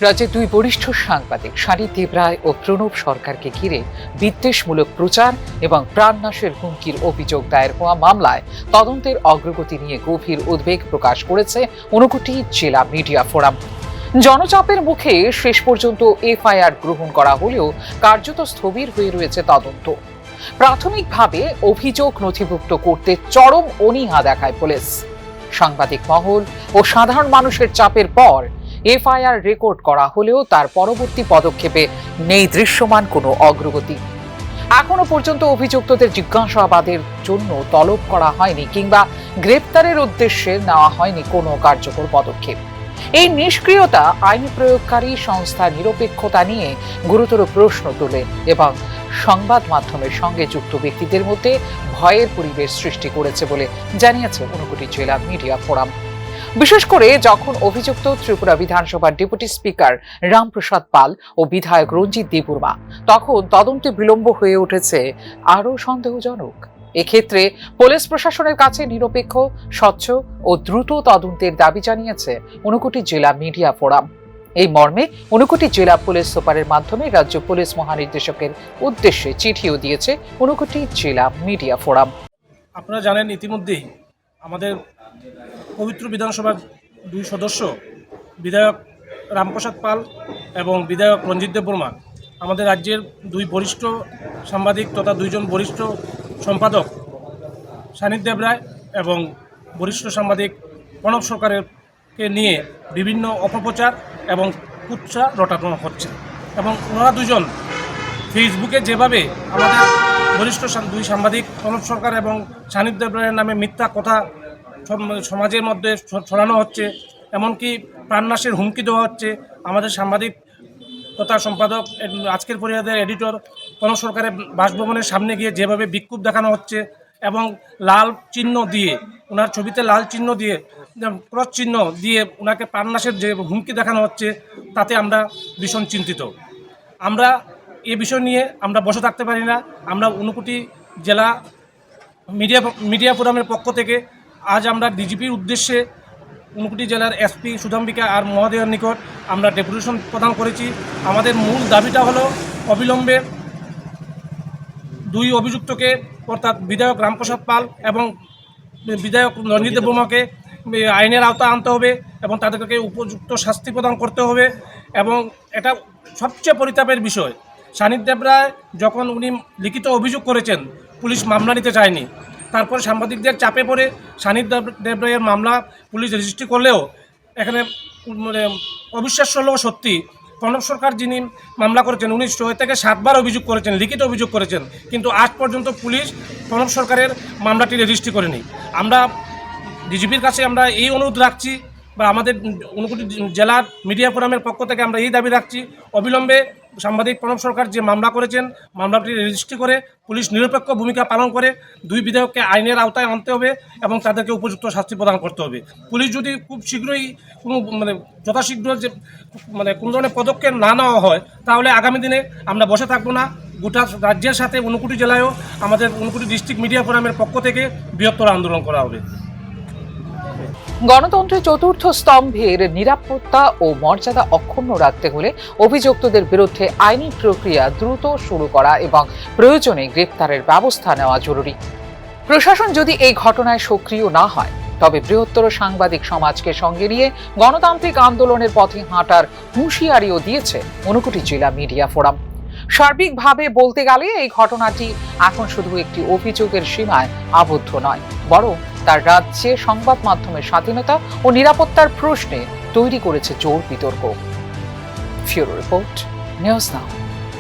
রাজ্যের দুই বরিষ্ঠ সাংবাদিক শানিত দেবরায় ও প্রণব সরকারকে ঘিরে বিদ্বেষমূলক প্রচার এবং প্রাণনাশের হুমকির অভিযোগ দায়ের হওয়া মামলায় তদন্তের অগ্রগতি নিয়ে গভীর উদ্বেগ প্রকাশ করেছে ঊনকোটি জেলা মিডিয়া ফোরাম। জনচাপের মুখে শেষ পর্যন্ত এফআইআর গ্রহণ করা হলেও কার্যত স্থবির হয়ে রয়েছে তদন্ত। প্রাথমিকভাবে অভিযোগ নথিভুক্ত করতে চরম অনীহা দেখায় পুলিশ। সাংবাদিক মহল ও সাধারণ মানুষের চাপের পর এফআইআর রেকর্ড করা হলেও তার পরবর্তী পদক্ষেপে নেই দৃশ্যমান কোনো অগ্রগতি। এখনো পর্যন্ত অভিযুক্তদের জিজ্ঞাসাবাদের জন্য তলব করা হয়নি কিংবা গ্রেপ্তারের উদ্দেশ্যে নেওয়া হয়নি কোনো কার্যকর পদক্ষেপ। এই নিষ্ক্রিয়তা আইন প্রয়োগকারী সংস্থার নিরপেক্ষতা নিয়ে গুরুতর প্রশ্ন তোলে এবং সংবাদ মাধ্যমের সঙ্গে যুক্ত ব্যক্তিদের মধ্যে ভয়ের পরিবেশ সৃষ্টি করেছে বলে জানিয়েছে ঊনকোটি জেলা মিডিয়া ফোরাম। বিশেষ করে যখন অভিযুক্ত ত্রিপুরা বিধানসভার ডেপুটি স্পিকার রামপ্রসাদ পাল ও বিধায়ক রঞ্জিত দেববর্মা, তখন তদন্তে বিলম্ব হয়ে উঠেছে আরও সন্দেহজনক। এক্ষেত্রে পুলিশ প্রশাসনের কাছে নিরপেক্ষ, স্বচ্ছ ও দ্রুত তদন্তের দাবি জানিয়েছে ঊনকোটি জেলা মিডিয়া ফোরাম। এই মর্মে ঊনকোটি জেলা পুলিশ সুপারের মাধ্যমে রাজ্য পুলিশ মহানির্দেশকের উদ্দেশ্যে চিঠিও দিয়েছে ঊনকোটি জেলা মিডিয়া ফোরাম। আপনারা জানেন ইতিমধ্যেই আমাদের পবিত্র বিধানসভার দুই সদস্য বিধায়ক রামপ্রসাদ পাল এবং বিধায়ক রঞ্জিত দেববর্মা আমাদের রাজ্যের দুই বরিষ্ঠ সাংবাদিক তথা দুইজন বরিষ্ঠ সম্পাদক শানিত দেবরায় এবং বরিষ্ঠ সাংবাদিক প্রণব সরকারকে নিয়ে বিভিন্ন অপপ্রচার এবং কুৎসা রটানো হচ্ছে এবং ওনারা দুজন ফেসবুকে যেভাবে আমাদের বরিষ্ঠ দুই সাংবাদিক প্রণব সরকার এবং শানিত দেবরায়ের নামে মিথ্যা কথা সমাজের মধ্যে ছড়ানো হচ্ছে, এমনকি প্রাণনাশের হুমকি দেওয়া হচ্ছে। আমাদের সাংবাদিক তথা সম্পাদক আজকের পরিবারের এডিটর প্রণব সরকারের বাসভবনের সামনে গিয়ে যেভাবে বিক্ষোভ দেখানো হচ্ছে এবং লাল চিহ্ন দিয়ে, ওনার ছবিতে লাল চিহ্ন দিয়ে, ক্রস চিহ্ন দিয়ে ওনাকে প্রাণনাশের যে হুমকি দেখানো হচ্ছে, তাতে আমরা ভীষণ চিন্তিত। আমরা এ বিষয় নিয়ে আমরা বসে থাকতে পারি না। আমরা ঊনকোটি জেলা মিডিয়া ফোরামের পক্ষ থেকে আজ আমরা ডিজিপির উদ্দেশ্যে ঊনকোটি জেলার এসপি সুধাম্বিকা আর মহোদয়ের নিকট আমরা ডেপুটেশন প্রদান করেছি। আমাদের মূল দাবিটা হলো অবিলম্বে দুই অভিযুক্তকে অর্থাৎ বিধায়ক রামপ্রসাদ পাল এবং বিধায়ক রঞ্জিত দেববর্মাকে আইনের আওতায় আনতে হবে এবং তাদেরকে উপযুক্ত শাস্তি প্রদান করতে হবে। এবং এটা সবচেয়ে পরিতাপের বিষয়, শানিত দেবরায় যখন উনি লিখিত অভিযোগ করেছেন, পুলিশ মামলা নিতে চায়নি। তারপর সাংবাদিকদের চাপে পড়ে শানিত দেবরায়ের মামলা পুলিশ রেজিস্ট্রি করলেও এখানে অবিশ্বাস্য হলেও সত্যি প্রণব সরকার যিনি মামলা করেছেন, উনি 6 থেকে 7 বার অভিযোগ করেছেন, লিখিত অভিযোগ করেছেন, কিন্তু আজ পর্যন্ত পুলিশ প্রণব সরকারের মামলাটি রেজিস্ট্রি করেনি। আমরা ডিজিপির কাছে আমরা এই অনুরোধ রাখছি বা আমাদের ঊনকোটি জেলার মিডিয়া ফোরামের পক্ষ থেকে আমরা এই দাবি রাখছি, অবিলম্বে সাংবাদিক প্রণব সরকার যে মামলা করেছেন, মামলাটি রেজিস্ট্রি করে পুলিশ নিরপেক্ষ ভূমিকা পালন করে দুই বিধায়ককে আইনের আওতায় আনতে হবে এবং তাদেরকে উপযুক্ত শাস্তি প্রদান করতে হবে। পুলিশ যদি খুব শীঘ্রই কোনো যথাশীঘ্র যে কোনো ধরনের পদক্ষেপ না নেওয়া হয়, তাহলে আগামী দিনে আমরা বসে থাকবো না। গোটা রাজ্যের সাথে ঊনকোটি জেলায়ও আমাদের ঊনকোটি ডিস্ট্রিক্ট মিডিয়া ফোরামের পক্ষ থেকে বৃহত্তর আন্দোলন করা হবে। গণতন্ত্রের চতুর্থ স্তম্ভের নিরাপত্তা ও মর্যাদা অক্ষুণ্ণ রাখতে হলে অভিযুক্তদের বিরুদ্ধে আইনি প্রক্রিয়া দ্রুত শুরু করা এবং প্রয়োজনে গ্রেপ্তারের ব্যবস্থা নেওয়া জরুরি। প্রশাসন যদি এই ঘটনায় সক্রিয় না হয়, তবে বৃহত্তর সাংবাদিক সমাজকে সঙ্গে নিয়ে গণতান্ত্রিক আন্দোলনের পথে হাঁটার হুঁশিয়ারিও দিয়েছে ঊনকোটি জেলা মিডিয়া ফোরাম। সার্বিকভাবে বলতে গেলে এই ঘটনাটি এখন শুধু একটি অভিযোগের সীমায় আবদ্ধ নয়, বরং তার রাজ্যে সংবাদ মাধ্যমের স্বাধীনতা ও নিরাপত্তার প্রশ্নে তৈরি করেছে জোর বিতর্ক। ফিউরো রিপোর্ট, নিউজ নাও।